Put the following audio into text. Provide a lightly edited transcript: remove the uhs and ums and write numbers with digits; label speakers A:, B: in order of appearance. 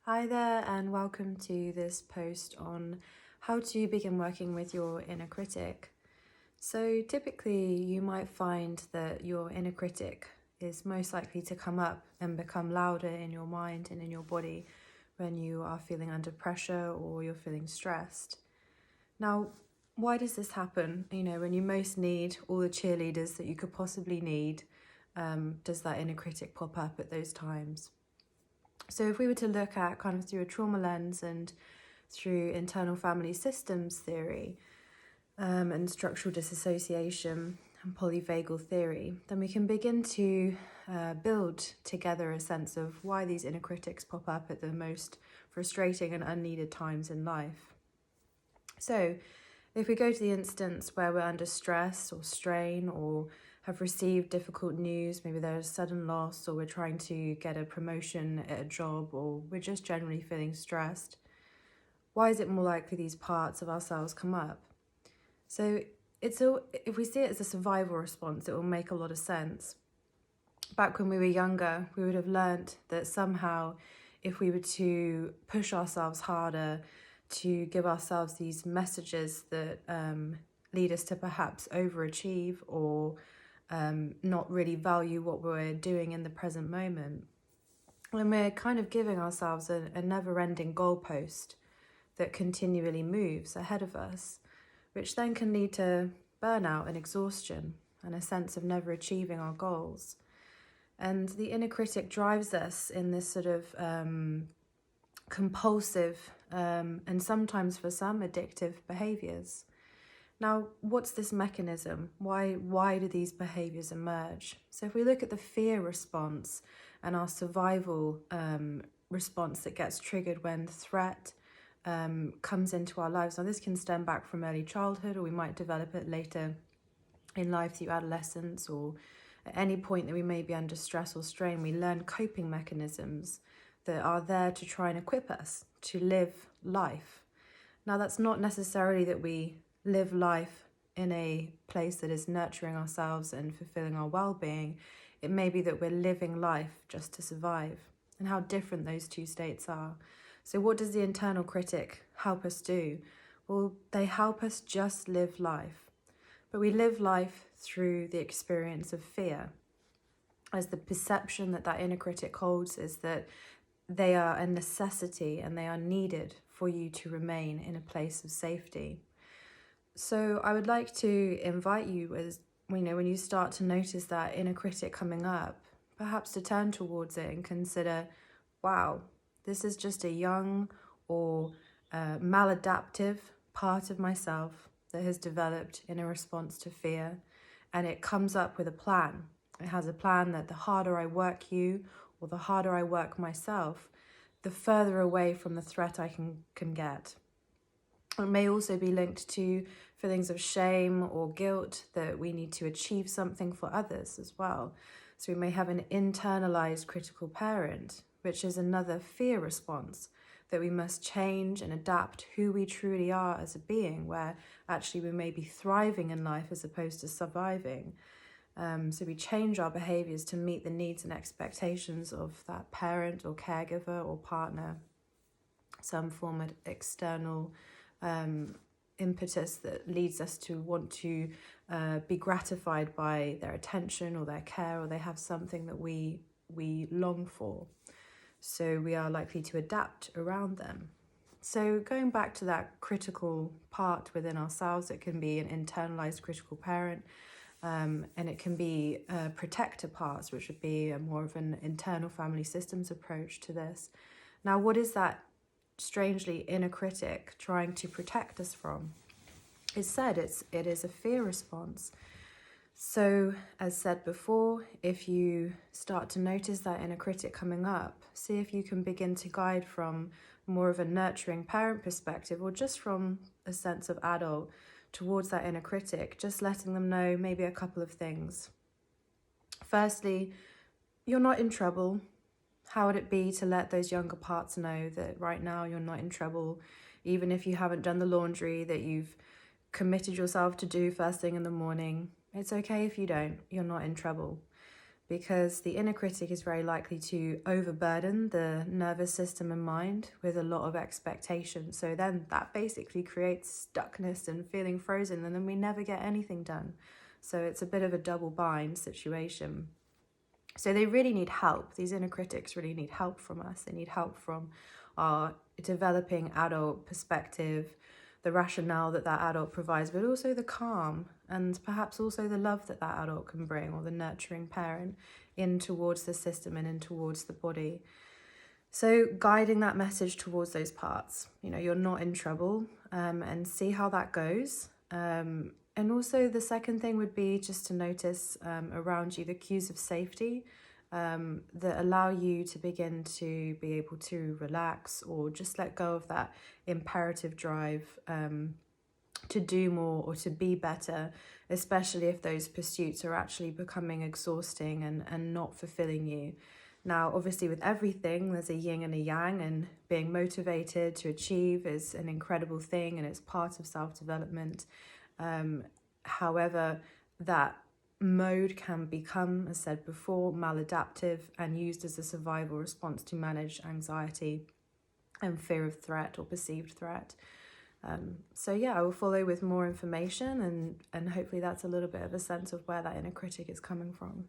A: Hi there, and welcome to this post on how to begin working with your inner critic. So typically you might find that your inner critic is most likely to come up and become louder in your mind and in your body when you are feeling under pressure or you're feeling stressed. Now, why does this happen? When you most need all the cheerleaders that you could possibly need, does that inner critic pop up at those times? So if we were to look at kind of through a trauma lens and through internal family systems theory and structural disassociation and polyvagal theory, then we can begin to build together a sense of why these inner critics pop up at the most frustrating and unneeded times in life. So if we go to the instance where we're under stress or strain or have received difficult news, maybe there's sudden loss, or we're trying to get a promotion at a job, or we're just generally feeling stressed, why is it more likely these parts of ourselves come up? So if we see it as a survival response, it will make a lot of sense. Back when we were younger, we would have learnt that somehow if we were to push ourselves harder, to give ourselves these messages that lead us to perhaps overachieve or not really value what we're doing in the present moment, when we're kind of giving ourselves a never-ending goalpost that continually moves ahead of us, which then can lead to burnout and exhaustion and a sense of never achieving our goals. And the inner critic drives us in this sort of compulsive and sometimes for some addictive behaviours. Now, what's this mechanism? Why do these behaviours emerge? So if we look at the fear response and our survival response that gets triggered when threat comes into our lives. Now, this can stem back from early childhood, or we might develop it later in life through adolescence, or at any point that we may be under stress or strain, we learn coping mechanisms that are there to try and equip us to live life. Now, that's not necessarily that we live life in a place that is nurturing ourselves and fulfilling our well-being. It may be that we're living life just to survive, and how different those two states are. So what does the internal critic help us do? Well, they help us just live life. But we live life through the experience of fear, as the perception that inner critic holds is that they are a necessity and they are needed for you to remain in a place of safety. So I would like to invite you, as when you start to notice that inner critic coming up, perhaps to turn towards it and consider, wow, this is just a young or maladaptive part of myself that has developed in a response to fear, and it comes up with a plan. It has a plan that the harder I work you, or the harder I work myself, the further away from the threat I can get. It may also be linked to feelings of shame or guilt that we need to achieve something for others as well. So we may have an internalized critical parent, which is another fear response, that we must change and adapt who we truly are as a being, where actually we may be thriving in life as opposed to surviving. So we change our behaviours to meet the needs and expectations of that parent or caregiver or partner, some form of external impetus that leads us to want to be gratified by their attention or their care, or they have something that we long for. So we are likely to adapt around them. So going back to that critical part within ourselves, it can be an internalized critical parent, and it can be protector parts, which would be more of an internal family systems approach to this. Now, what is that strangely inner critic trying to protect us from? It's said it is a fear response. So, as said before, if you start to notice that inner critic coming up, see if you can begin to guide from more of a nurturing parent perspective, or just from a sense of adult towards that inner critic, just letting them know maybe a couple of things. Firstly, you're not in trouble. How would it be to let those younger parts know that right now you're not in trouble, even if you haven't done the laundry that you've committed yourself to do first thing in the morning? It's okay if you don't. You're not in trouble, because the inner critic is very likely to overburden the nervous system and mind with a lot of expectation. So then that basically creates stuckness and feeling frozen, and then we never get anything done. So it's a bit of a double bind situation. So they really need help. These inner critics really need help from us. They need help from our developing adult perspective, the rationale that that adult provides, but also the calm and perhaps also the love that that adult can bring, or the nurturing parent, in towards the system and in towards the body. So guiding that message towards those parts, you're not in trouble, and see how that goes. And also the second thing would be just to notice around you the cues of safety that allow you to begin to be able to relax or just let go of that imperative drive to do more or to be better, especially if those pursuits are actually becoming exhausting and not fulfilling you. Now, obviously, with everything, there's a yin and a yang, and being motivated to achieve is an incredible thing, and it's part of self-development. However, that mode can become, as said before, maladaptive and used as a survival response to manage anxiety and fear of threat or perceived threat. So yeah, I will follow with more information, and hopefully that's a little bit of a sense of where that inner critic is coming from.